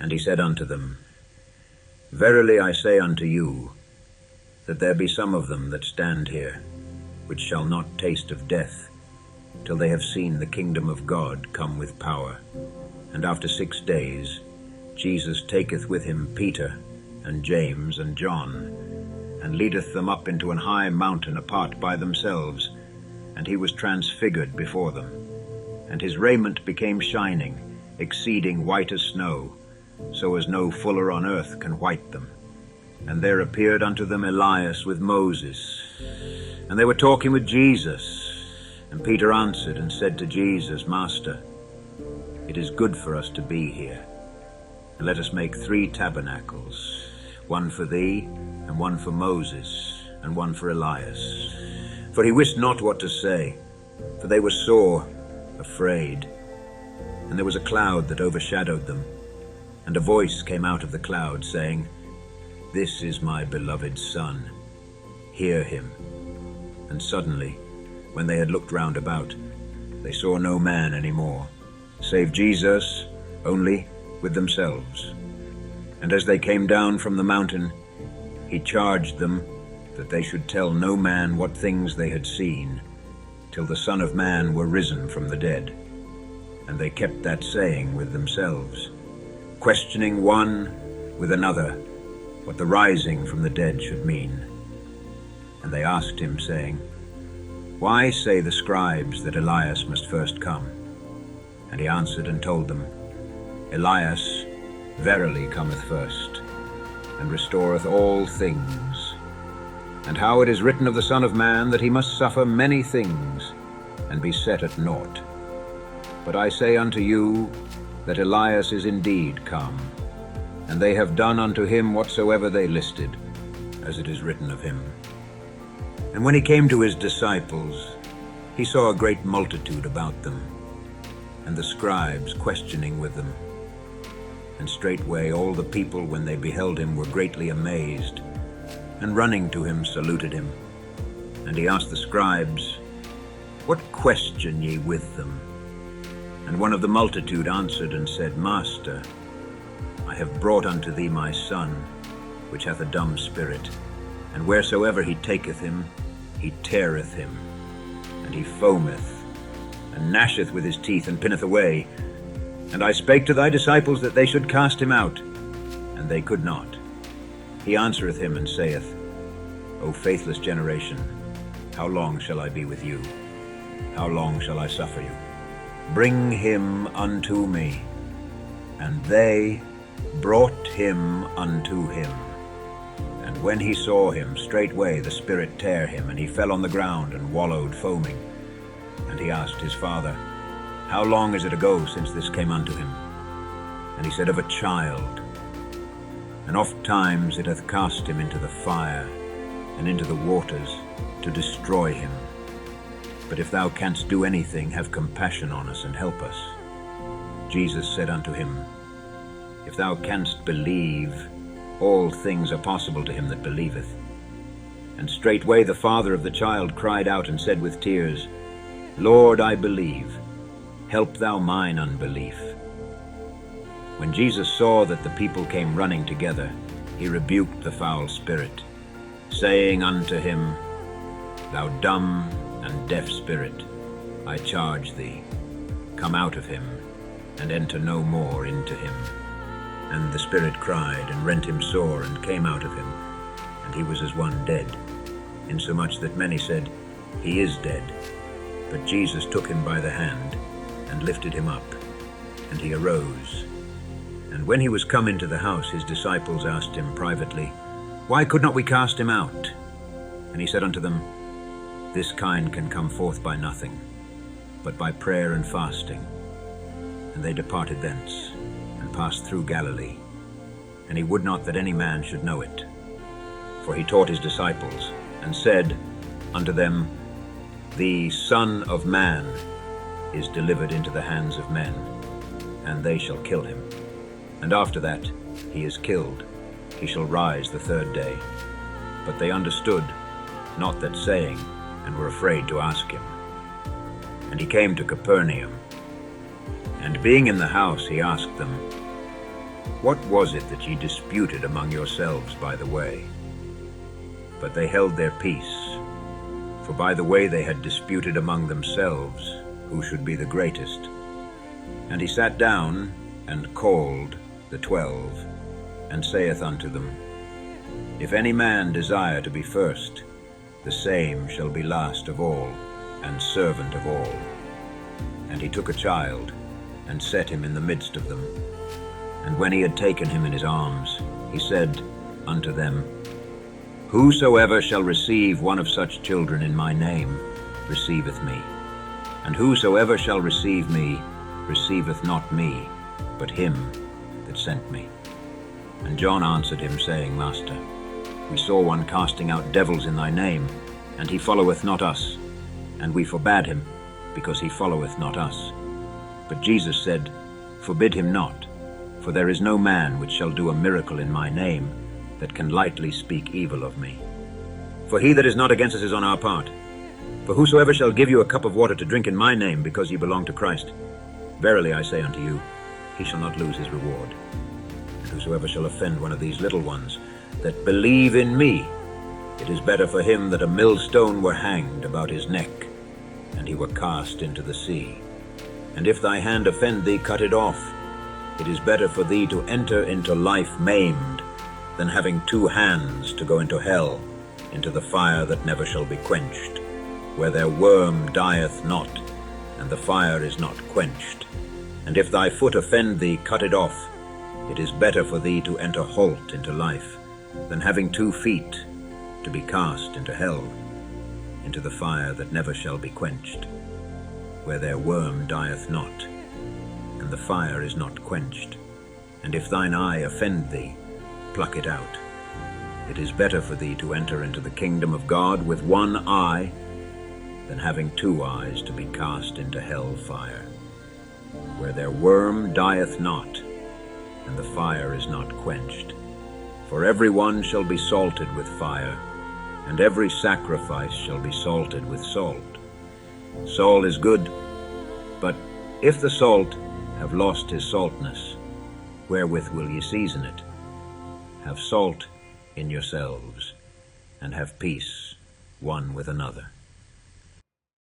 And he said unto them, Verily I say unto you, that there be some of them that stand here, which shall not taste of death, till they have seen the kingdom of God come with power. And after 6 days Jesus taketh with him Peter and James and John, and leadeth them up into an high mountain apart by themselves, and he was transfigured before them. And his raiment became shining, exceeding white as snow, so as no fuller on earth can white them. And there appeared unto them Elias with Moses, and they were talking with Jesus. And Peter answered and said to Jesus, Master, it is good for us to be here. And let us make 3 tabernacles, one for thee, and one for Moses, and one for Elias. For he wist not what to say, for they were sore afraid. And there was a cloud that overshadowed them, and a voice came out of the cloud, saying, This is my beloved Son, hear him. And suddenly, when they had looked round about, they saw no man any more, save Jesus only with themselves. And as they came down from the mountain, he charged them that they should tell no man what things they had seen, till the Son of Man were risen from the dead. And they kept that saying with themselves, questioning one with another what the rising from the dead should mean. And they asked him, saying, Why say the scribes that Elias must first come? And he answered and told them, Elias verily cometh first, and restoreth all things. And how it is written of the Son of Man, that he must suffer many things, and be set at naught. But I say unto you, that Elias is indeed come, and they have done unto him whatsoever they listed, as it is written of him. And when he came to his disciples, he saw a great multitude about them, and the scribes questioning with them. And straightway all the people, when they beheld him, were greatly amazed, and running to him saluted him. And he asked the scribes, What question ye with them? And one of the multitude answered and said, Master, I have brought unto thee my son, which hath a dumb spirit, and wheresoever he taketh him, he teareth him, and he foameth, and gnasheth with his teeth, and pinneth away. And I spake to thy disciples that they should cast him out, and they could not. He answereth him and saith, O faithless generation, how long shall I be with you? How long shall I suffer you? Bring him unto me. And they brought him unto him. And when he saw him, straightway the spirit tare him, and he fell on the ground and wallowed foaming. And he asked his father, How long is it ago since this came unto him? And he said, Of a child. And oft times it hath cast him into the fire, and into the waters, to destroy him. But if thou canst do anything, have compassion on us, and help us. Jesus said unto him, If thou canst believe, all things are possible to him that believeth. And straightway the father of the child cried out, and said with tears, Lord, I believe, help thou mine unbelief. When Jesus saw that the people came running together, he rebuked the foul spirit, saying unto him, Thou dumb and deaf spirit, I charge thee, come out of him, and enter no more into him. And the spirit cried, and rent him sore, and came out of him, and he was as one dead, insomuch that many said, He is dead. But Jesus took him by the hand, and lifted him up, and he arose. And when he was come into the house, his disciples asked him privately, Why could not we cast him out? And he said unto them, This kind can come forth by nothing, but by prayer and fasting. And they departed thence, and passed through Galilee. And he would not that any man should know it. For he taught his disciples, and said unto them, The Son of Man is delivered into the hands of men, and they shall kill him. And after that he is killed, he shall rise the 3rd day. But they understood not that saying, and were afraid to ask him. And he came to Capernaum. And being in the house, he asked them, What was it that ye disputed among yourselves by the way? But they held their peace, for by the way they had disputed among themselves who should be the greatest. And he sat down, and called the 12, and saith unto them, If any man desire to be first, the same shall be last of all, and servant of all. And he took a child, and set him in the midst of them. And when he had taken him in his arms, he said unto them, Whosoever shall receive one of such children in my name receiveth me. And whosoever shall receive me receiveth not me, but him that sent me. And John answered him, saying, Master, we saw one casting out devils in thy name, and he followeth not us. And we forbade him, because he followeth not us. But Jesus said, Forbid him not, for there is no man which shall do a miracle in my name that can lightly speak evil of me. For he that is not against us is on our part. For whosoever shall give you a cup of water to drink in my name, because ye belong to Christ, verily I say unto you, he shall not lose his reward. And whosoever shall offend one of these little ones that believe in me, it is better for him that a millstone were hanged about his neck, and he were cast into the sea. And if thy hand offend thee, cut it off. It is better for thee to enter into life maimed, than having 2 hands to go into hell, into the fire that never shall be quenched, where their worm dieth not, and the fire is not quenched. And if thy foot offend thee, cut it off. It is better for thee to enter halt into life, than having 2 feet to be cast into hell, into the fire that never shall be quenched, where their worm dieth not, and the fire is not quenched. And if thine eye offend thee, pluck it out. It is better for thee to enter into the kingdom of God with 1 eye, than having 2 eyes to be cast into hell fire, where their worm dieth not, and the fire is not quenched. For every one shall be salted with fire, and every sacrifice shall be salted with salt. Salt is good, but if the salt have lost his saltness, wherewith will ye season it? Have salt in yourselves, and have peace one with another.